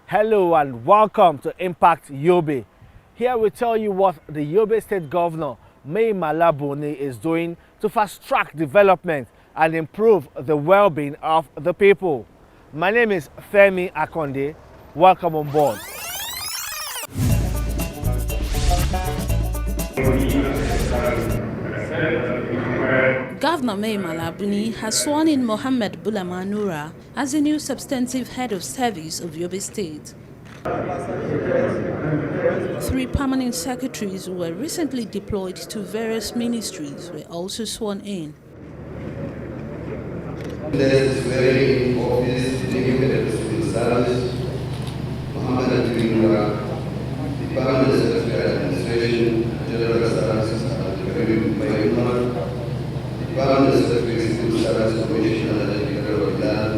Hello and welcome to Impact Yobe. Here we tell you what the Yobe State Governor Mai Mala Buni is doing to fast-track development and improve the well-being of the people. My name is Femi Akonde. Welcome on board. Governor Mai Mala Buni has sworn in Mohammed Bulama Nura as the new substantive head of service of Yobe State. 3 permanent secretaries who were recently deployed to various ministries were also sworn in. This very office, the service, Mohammed Nura, the permanent secretary of administration, general services, and the permanent secretary of civil service commission and the Director of Land,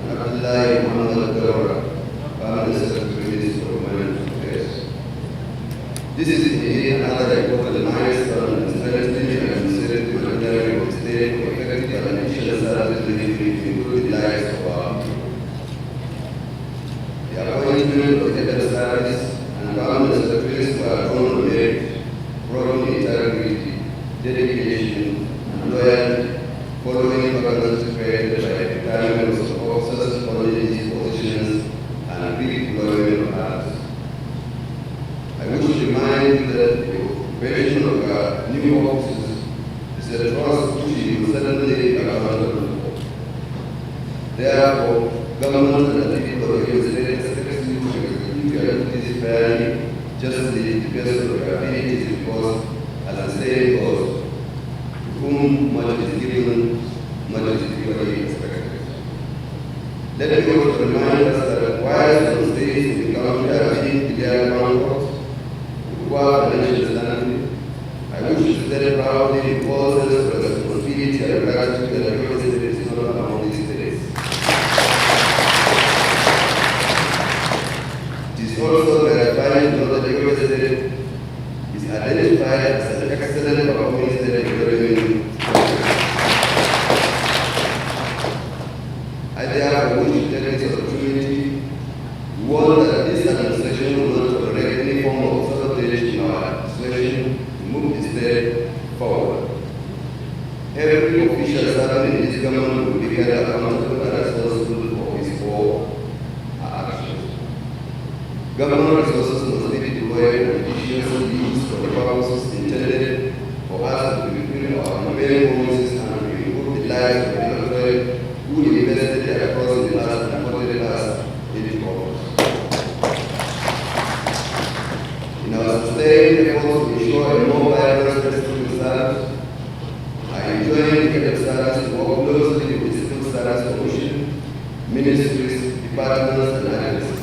and Abdullahi Muhammad Dawra, permanent secretary of Human Affairs. This is indeed another important milestone in strengthening and administrative monitoring of state effective and efficient service delivery to improve the lives of our people. The appointment of head of service and permanent secretaries were drawn on merit, proven integrity, dedication, and loyalty, following vacancies created by retirements of officers holding these positions and redeployment of others. I wish to remind you that the occupation of our new offices is a trust which you will certainly accountable for. Therefore, government and the people of your state expect you to execute your duties fairly, justly, to the best of your abilities, because, as the saying goes, to whom much is given, much is equally expected. Let me also remind us that while some states in the country have been declared bankrupt, financial standing, I wish to say proudly with all sense of responsibility and gratitude that the Yobe State is not among these states. It is also gratifying to know that the Yobe State is identified as an excellent performing state in revenue. I therefore wish to take this opportunity to warn that this administration will not tolerate any form of sabotage in our administration to move the state forward. Every official serving in this government will be held accountable and responsible for his or her actions. Government resources must be deployed and efficiently used for the purposes intended for us to fulfill our main promises and to improve the lives of the electorate who invested their trust in us and voted us into office. In our sustained efforts to ensure a more vibrant civil service, I enjoy the head of service to work closely with the Civil Service Commission, ministries, departments, and agencies.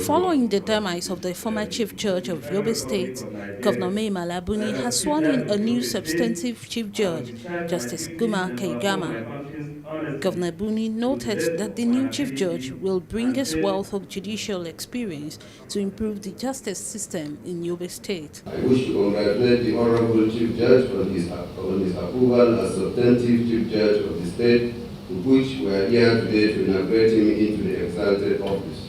Following the demise of the former Chief Judge of Yobe State, Governor Mai Mala Buni has sworn in a new substantive Chief Judge, Justice Kaigama. Governor Buni noted that the new Chief Judge will bring his wealth of judicial experience to improve the justice system in Yobe State. I wish to congratulate the Honorable Chief Judge on his approval as substantive Chief Judge of the state, to which we are here today to inaugurate him into the exalted office.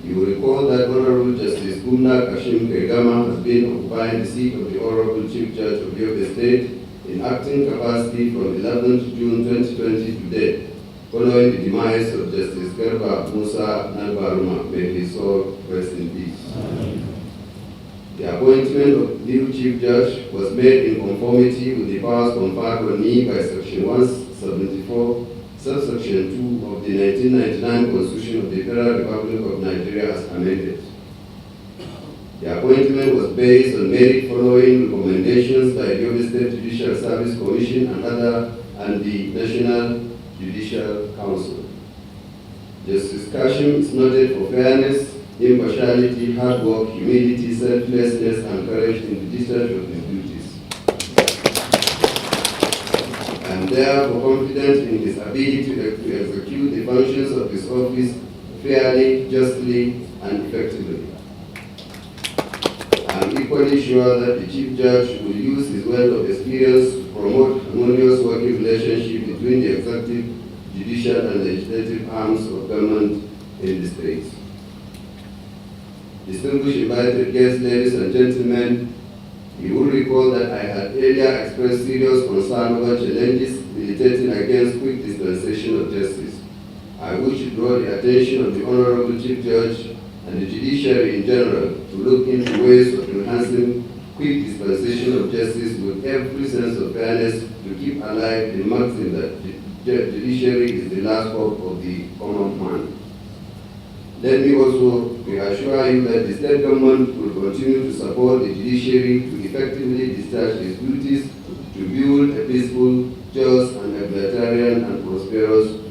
You will recall that Honorable Justice Kaigama has been occupying the seat of the Honorable Chief Judge of Yobe State in acting capacity from 11th June 2020 to date, following the demise of Justice Garba Musa Nalbaruma. May his soul rest in peace. The appointment of new Chief Judge was made in conformity with the powers conferred on me by Section 174, Subsection 2 of the 1999 Constitution of the Federal Republic of Nigeria as amended. The appointment was based on merit following recommendations by the Yobe State Judicial Service Commission and the National Judicial Council. Justice Kashim is noted for fairness, impartiality, hard work, humility, selflessness, and courage in the discharge of his duties. I am therefore confident in his ability to execute the functions of his office fairly, justly, and effectively. I am equally sure that the Chief Judge will use his wealth of experience to promote harmonious working relationship between the executive, judicial, and legislative arms of government in the states. Distinguished invited guests, ladies and gentlemen, you will recall that I had earlier expressed serious concern over challenges militating against quick dispensation of justice. I wish to draw the attention of the Honorable Chief Judge and the judiciary in general to look into ways of enhancing quick dispensation of justice with every sense of fairness to keep alive the maxim that the judiciary is the last hope of the common man. Let me also reassure you that the state government will continue to support the judiciary to effectively discharge its duties to build a peaceful, just, and egalitarian and prosperous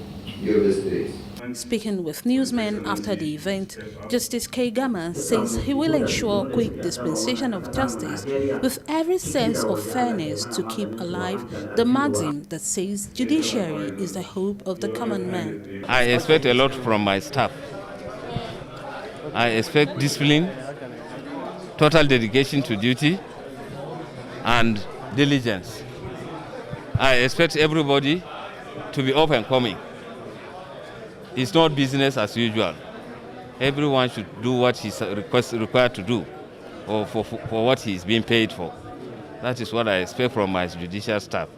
Yobe state. Speaking with newsmen after the event, Justice Kaigama says he will ensure quick dispensation of justice with every sense of fairness to keep alive the maxim that says judiciary is the hope of the common man. I expect a lot from my staff. I expect discipline, total dedication to duty, and diligence. I expect everybody to be up and coming. It's not business as usual. Everyone should do what he's required to do, or for what he's being paid for. That is what I expect from my judicial staff.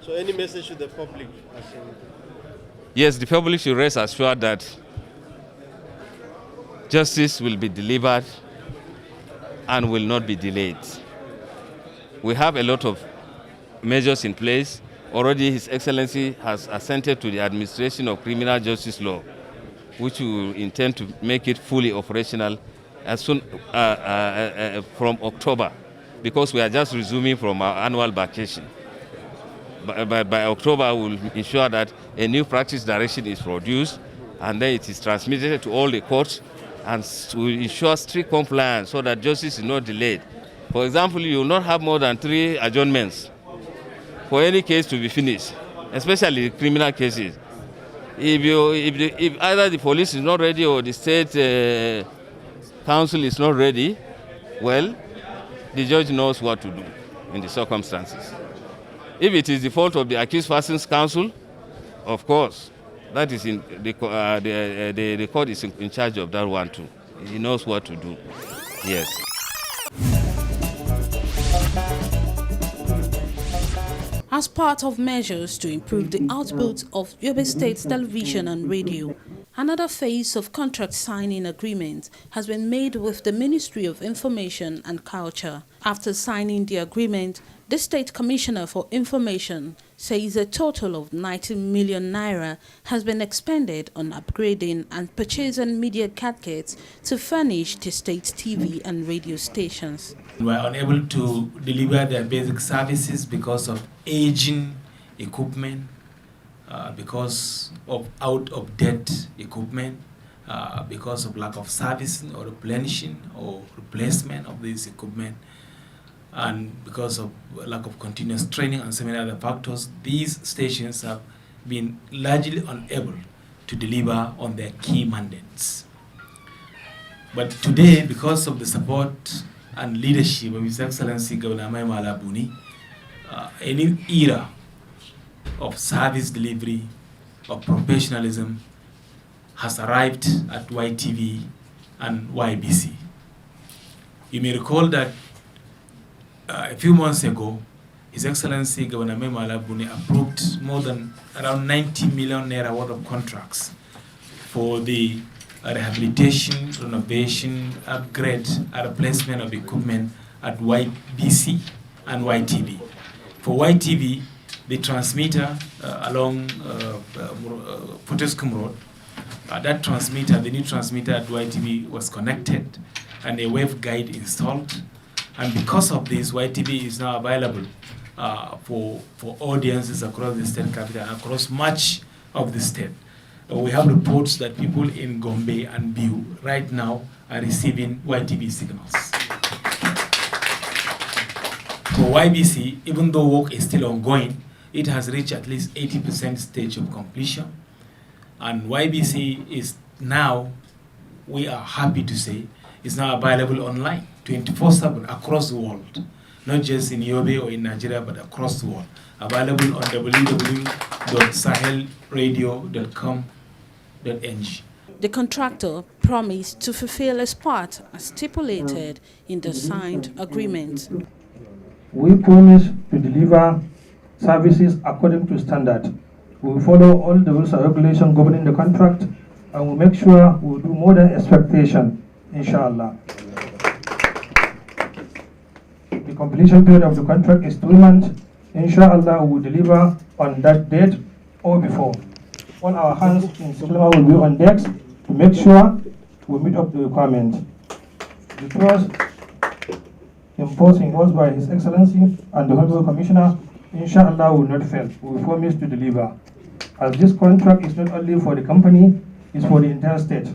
So any message to the public? Yes, the public should rest assured that justice will be delivered and will not be delayed. We have a lot of measures in place. Already His Excellency has assented to the administration of criminal justice law, which we will intend to make it fully operational as soon from October, because we are just resuming from our annual vacation. By October, we will ensure that a new practice direction is produced, and then it is transmitted to all the courts, and to ensure strict compliance so that justice is not delayed. For example, you will not have more than 3 adjournments for any case to be finished, especially criminal cases. If either the police is not ready or the state council is not ready, well, the judge knows what to do in the circumstances. If it is the fault of the accused person's counsel, of course, that is in the court is in charge of that one too. He knows what to do. Yes. As part of measures to improve the output of Yobe State's television and radio, another phase of contract signing agreement has been made with the Ministry of Information and Culture. After signing the agreement, the State Commissioner for Information says a total of 90 million naira has been expended on upgrading and purchasing media gadgets to furnish the state's TV and radio stations. We are unable to deliver their basic services because of aging equipment, because of out-of-date equipment, because of lack of servicing or replenishing or replacement of this equipment, and because of lack of continuous training and so many other factors. These stations have been largely unable to deliver on their key mandates. But today, because of the support and leadership of His Excellency Governor Buni, a new era of service delivery, of professionalism has arrived at YTV and YBC. You may recall that a few months ago, His Excellency Governor Buni approved more than around 90 million naira worth of contracts for the rehabilitation, renovation, upgrade, and replacement of equipment at YBC and YTV. For YTV, the transmitter along Potescom Road, that transmitter, the new transmitter at YTV was connected and a wave guide installed. And because of this, YTV is now available for audiences across the state capital and across much of the state. We have reports that people in Gombe and Biu right now are receiving YTV signals. For YBC, even though work is still ongoing, it has reached at least 80% stage of completion. And YBC is now, we are happy to say, is now available online 24/7 across the world, not just in Yobe or in Nigeria, but across the world. Available on www.sahelradio.com.ng. The contractor promised to fulfill its part as stipulated in the signed agreement. We promise to deliver services according to standard. We will follow all the rules and regulations governing the contract, and we'll make sure we'll do more than expectation, inshallah. The completion period of the contract is 3 months. Inshallah, we will deliver on that date or before. All our hands in Sulema will be on decks to make sure we meet up the requirement. The trust imposed in us by His Excellency and the Honorable Commissioner, inshallah, will not fail. We promise to deliver. As this contract is not only for the company, it's for the entire state.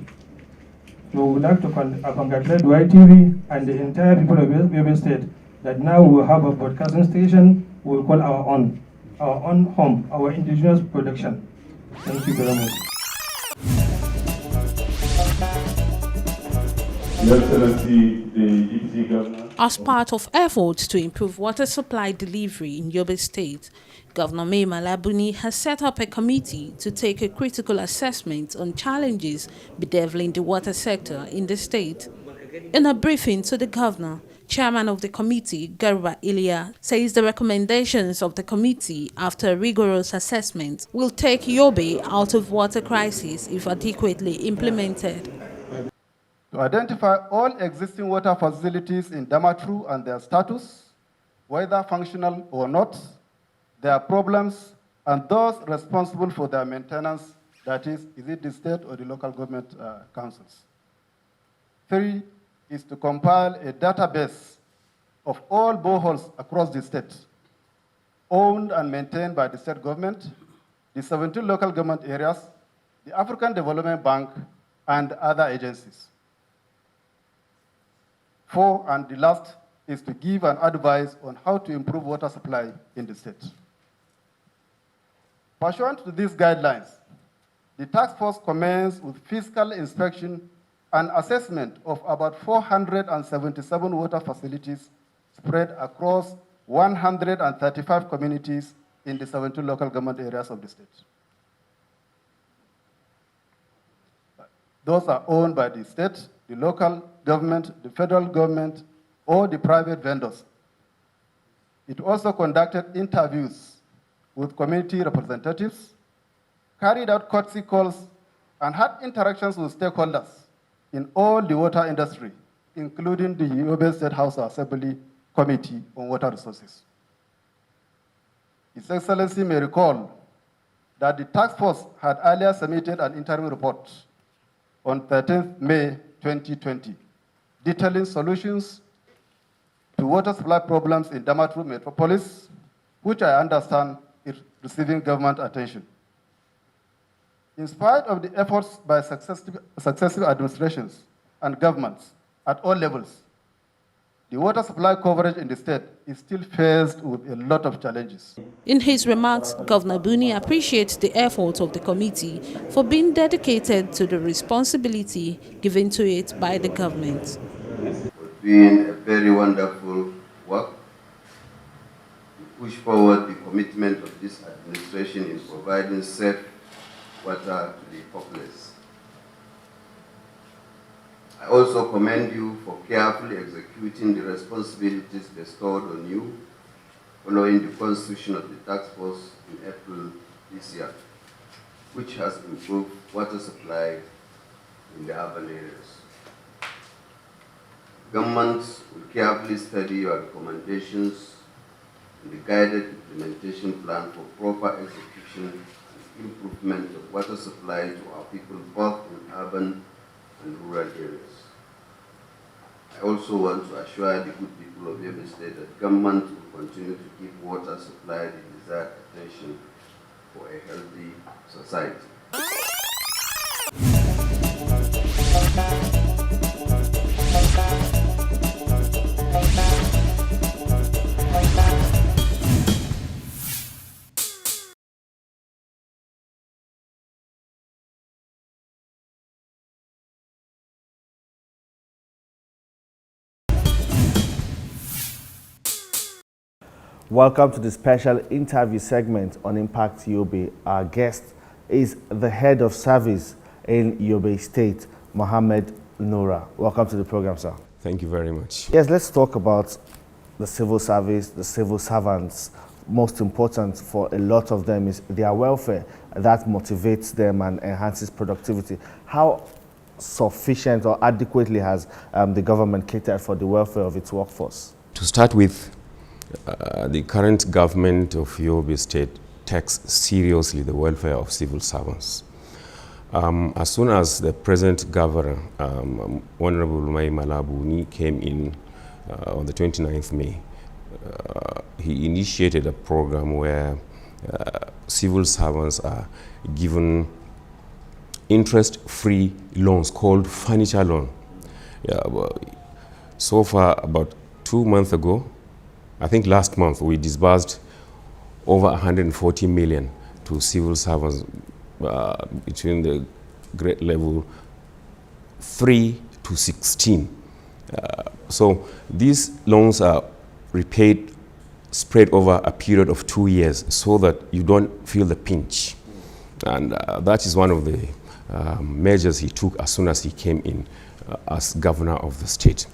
So we would like to congratulate YTV and the entire people of Yobe State that now we will have a broadcasting station we will call our own home, our indigenous production. Thank you very much. Your Excellency, the Deputy Governor. As part of efforts to improve water supply delivery in Yobe State, Governor Buni has set up a committee to take a critical assessment on challenges bedeviling the water sector in the state. In a briefing to the governor, Chairman of the committee, Garba Ilya, says the recommendations of the committee after a rigorous assessment will take Yobe out of water crisis if adequately implemented. To identify all existing water facilities in Damatru and their status, whether functional or not, their problems, and those responsible for their maintenance, that is it the state or the local government councils. 3 is to compile a database of all boreholes across the state, owned and maintained by the state government, the 17 local government areas, the African Development Bank, and other agencies. 4, and the last, is to give an advice on how to improve water supply in the state. Pursuant to these guidelines, the task force commenced with physical inspection and assessment of about 477 water facilities spread across 135 communities in the 17 local government areas of the state. Those are owned by the state, the local government, the federal government, or the private vendors. It also conducted interviews with community representatives, carried out courtesy calls, and had interactions with stakeholders in all the water industry, including the Yobe State House Assembly Committee on Water Resources. His Excellency may recall that the task force had earlier submitted an interim report on 13th May 2020, detailing solutions to water supply problems in Damatru metropolis, which I understand is receiving government attention. In spite of the efforts by successive administrations and governments at all levels, the water supply coverage in the state is still faced with a lot of challenges. In his remarks, Governor Buni appreciates the efforts of the committee for being dedicated to the responsibility given to it by the government. It's been a very wonderful work to push forward the commitment of this administration in providing safe water to the populace. I also commend you for carefully executing the responsibilities bestowed on you following the constitution of the task force in April this year, which has improved water supply in the urban areas. Governments will carefully study your recommendations and the guided implementation plan for proper execution and improvement of water supply to our people both in urban and rural areas. I also want to assure the good people of Yobe State that government will continue to give water supply the desired attention for a healthy society. Welcome to the special interview segment on Impact Yobe. Our guest is the head of service in Yobe State, Mohammed Noura. Welcome to the program, sir. Thank you very much. Yes, let's talk about the civil service, the civil servants. Most important for a lot of them is their welfare. That motivates them and enhances productivity. How sufficient or adequately has the government catered for the welfare of its workforce? To start with, the current government of Yobe State takes seriously the welfare of civil servants. As soon as the present governor, Honorable Buni, came in on the 29th May, he initiated a program where civil servants are given interest-free loans called furniture loan. So far, about 2 months ago, I think last month, we disbursed over 140 million to civil servants between the grade level 3 to 16. So these loans are repaid spread over a period of 2 years so that you don't feel the pinch. And that is one of the measures he took as soon as he came in as governor of the state.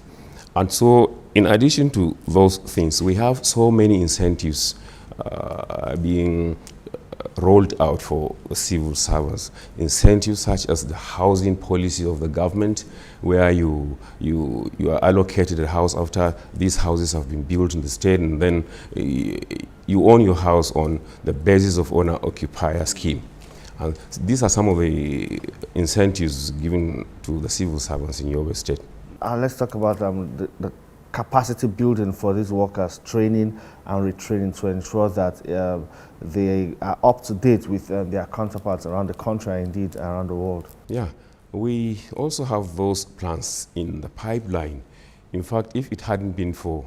And so in addition to those things, we have so many incentives being rolled out for civil servants. Incentives such as the housing policy of the government, where you are allocated a house after these houses have been built in the state, and then you own your house on the basis of owner-occupier scheme. And these are some of the incentives given to the civil servants in Yobe State. Let's talk about the capacity building for these workers, training and retraining to ensure that they are up to date with their counterparts around the country and indeed around the world. Yeah, we also have those plans in the pipeline. In fact, if it hadn't been for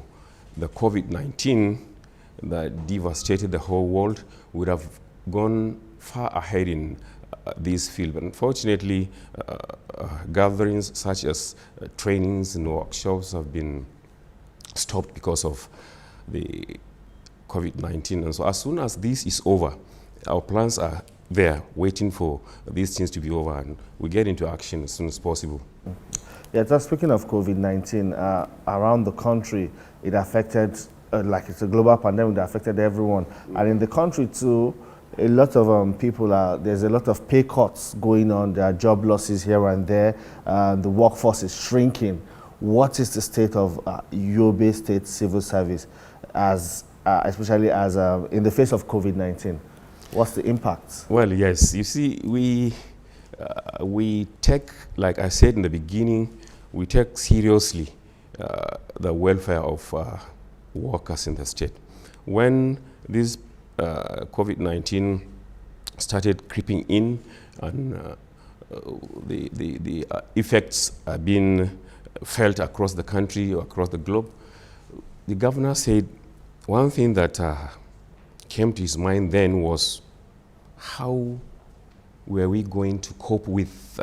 the COVID-19 that devastated the whole world, we would have gone far ahead in this field. But unfortunately, gatherings such as trainings and workshops have been stopped because of the COVID-19. And so as soon as this is over, our plans are there waiting for these things to be over, and we get into action as soon as possible. Yeah, just speaking of COVID-19, around the country, it affected, like it's a global pandemic that affected everyone. And in the country too, a lot of people there's a lot of pay cuts going on. There are job losses here and there. The workforce is shrinking. What is the state of Yobe State civil service, especially as in the face of COVID-19? What's the impact? Well, yes. You see, we take, like I said in the beginning, we take seriously the welfare of workers in the state. When this COVID-19 started creeping in and the effects are being felt across the country or across the globe, the governor said one thing that came to his mind then was, how were we going to cope with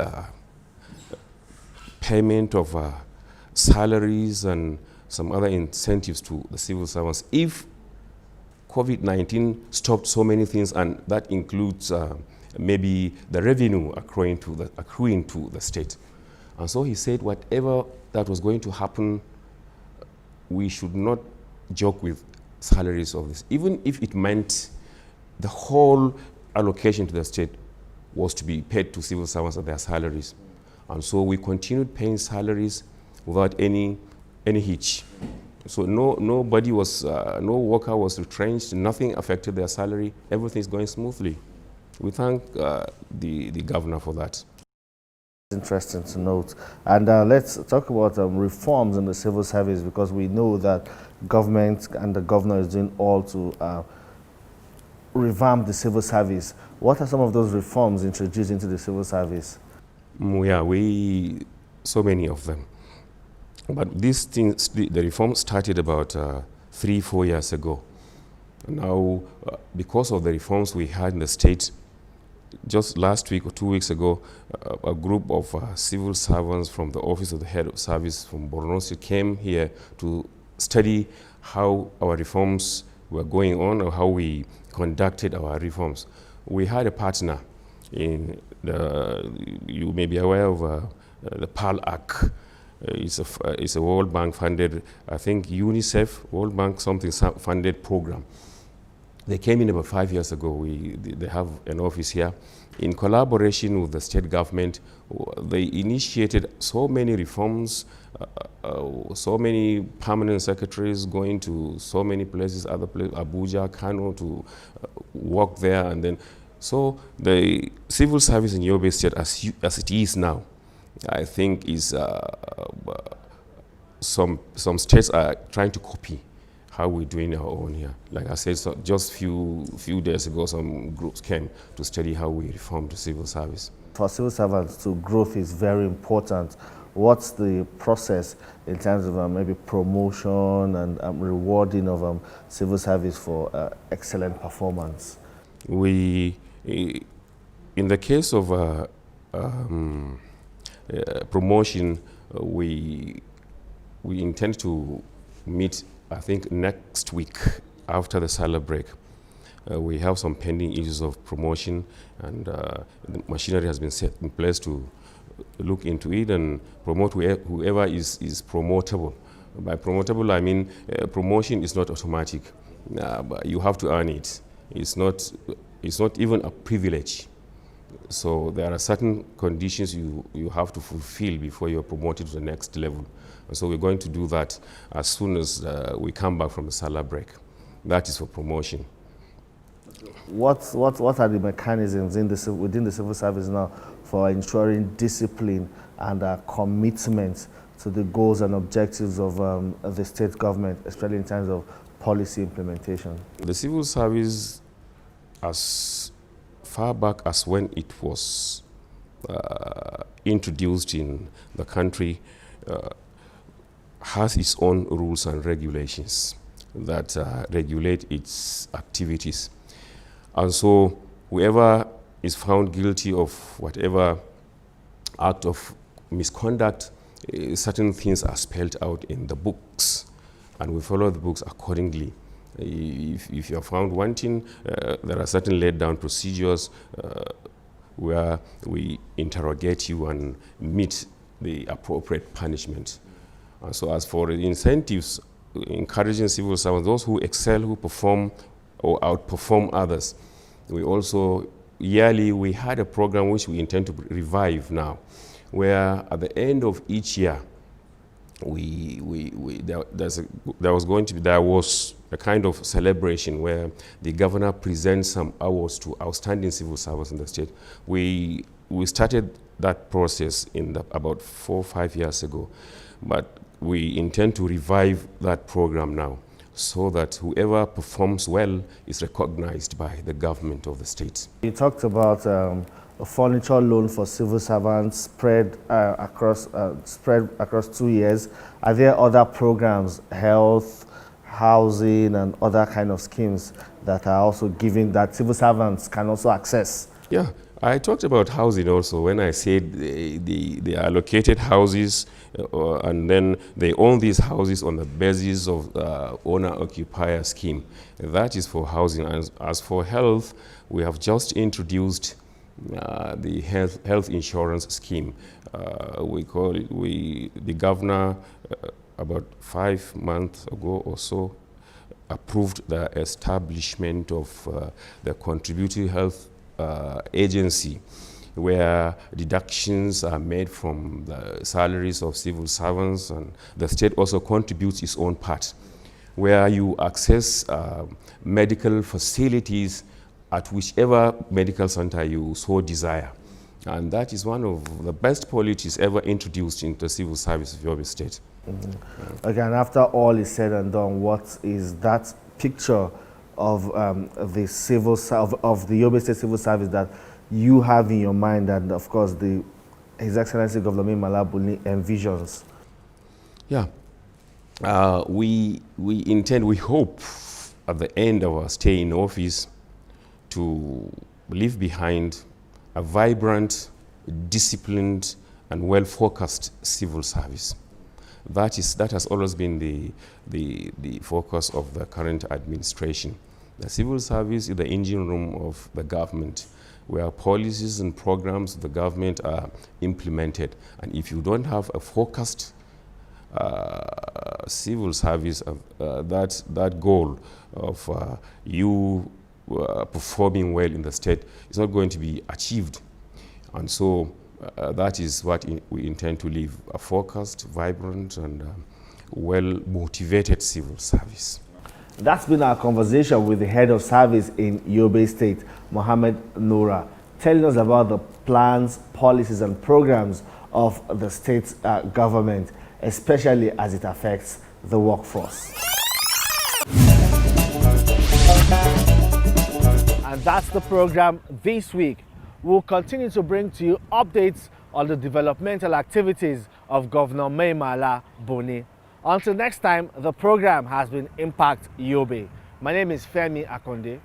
payment of salaries and some other incentives to the civil servants if COVID-19 stopped so many things, and that includes maybe the revenue accruing to the state. And so he said whatever that was going to happen, we should not joke with salaries of this, even if it meant the whole allocation to the state was to be paid to civil servants at their salaries. And so we continued paying salaries without any hitch. So nobody was, no worker was retrenched, nothing affected their salary, everything is going smoothly. We thank the governor for that. Interesting to note. And let's talk about reforms in the civil service, because we know that government and the governor is doing all to revamp the civil service. What are some of those reforms introduced into the civil service? Yeah, so many of them. But these things, the reform started about 3-4 years ago. Now, because of the reforms we had in the state, just last week or 2 weeks ago, a group of civil servants from the Office of the Head of Service from Borno State came here to study how our reforms were going on or how we conducted our reforms. We had a partner in you may be aware of the PAL Act. It's a World Bank funded, I think UNICEF, World Bank something funded program. They came in about 5 years ago. They have an office here. In collaboration with the state government, they initiated so many reforms, so many permanent secretaries going to so many places, other places, Abuja, Kano, to work there. And then, so the civil service in Yobe State, as it is now, I think is some states are trying to copy how we're doing our own here. Like I said, so just few days ago, some groups came to study how we reform the civil service. For civil servants, growth is very important. What's the process in terms of maybe promotion and rewarding of civil service for excellent performance? In the case of promotion, we intend to meet, I think, next week after the summer break. We have some pending issues of promotion, and the machinery has been set in place to look into it and promote whoever is promotable. By promotable, I mean promotion is not automatic, but you have to earn it. It's not even a privilege. So there are certain conditions you have to fulfill before you're promoted to the next level. And so we're going to do that as soon as we come back from the summer break. That is for promotion. What are the mechanisms within the civil service now for ensuring discipline and commitment to the goals and objectives of the state government, especially in terms of policy implementation? The civil service, as far back as when it was introduced in the country, has its own rules and regulations that regulate its activities. And so whoever is found guilty of whatever act of misconduct, certain things are spelled out in the books, and we follow the books accordingly. If you're found wanting, there are certain laid down procedures where we interrogate you and meet the appropriate punishment. And so as for the incentives, encouraging civil servants, those who excel, who perform or outperform others, we also, yearly, we had a program which we intend to revive now, where at the end of each year, there was a kind of celebration where the governor presents some awards to outstanding civil servants in the state. We started that process about 4 or 5 years ago, but we intend to revive that program now, so that whoever performs well is recognized by the government of the state. You talked about a furniture loan for civil servants spread across 2 years. Are there other programs, health, housing, and other kind of schemes that are also given that civil servants can also access? Yeah, I talked about housing also when I said they allocated houses and then they own these houses on the basis of owner-occupier scheme. That is for housing. As for health, we have just introduced the health insurance scheme. The governor about 5 months ago or so approved the establishment of the contributory health agency, where deductions are made from the salaries of civil servants, and the state also contributes its own part, where you access medical facilities at whichever medical center you so desire. And that is one of the best policies ever introduced into civil service of Yobe State. Mm-hmm. Okay, and after all is said and done, what is that picture of the Yobe State civil service that you have in your mind, and of course His Excellency Governor Buni envisions? Yeah, we hope at the end of our stay in office to leave behind a vibrant, disciplined, and well-focused civil service That has always been the focus of the current administration. The civil service is the engine room of the government, where policies and programs of the government are implemented. And if you don't have a focused civil service, that goal of you performing well in the state is not going to be achieved. And so that is what we intend to leave, a focused, vibrant, and well-motivated civil service. That's been our conversation with the head of service in Yobe State, Mohammed Noura, telling us about the plans, policies, and programs of the state's government, especially as it affects the workforce. And that's the program this week. We'll continue to bring to you updates on the developmental activities of Governor Mai Mala Buni. Until next time, the program has been Impact Yobe. My name is Femi Akonde.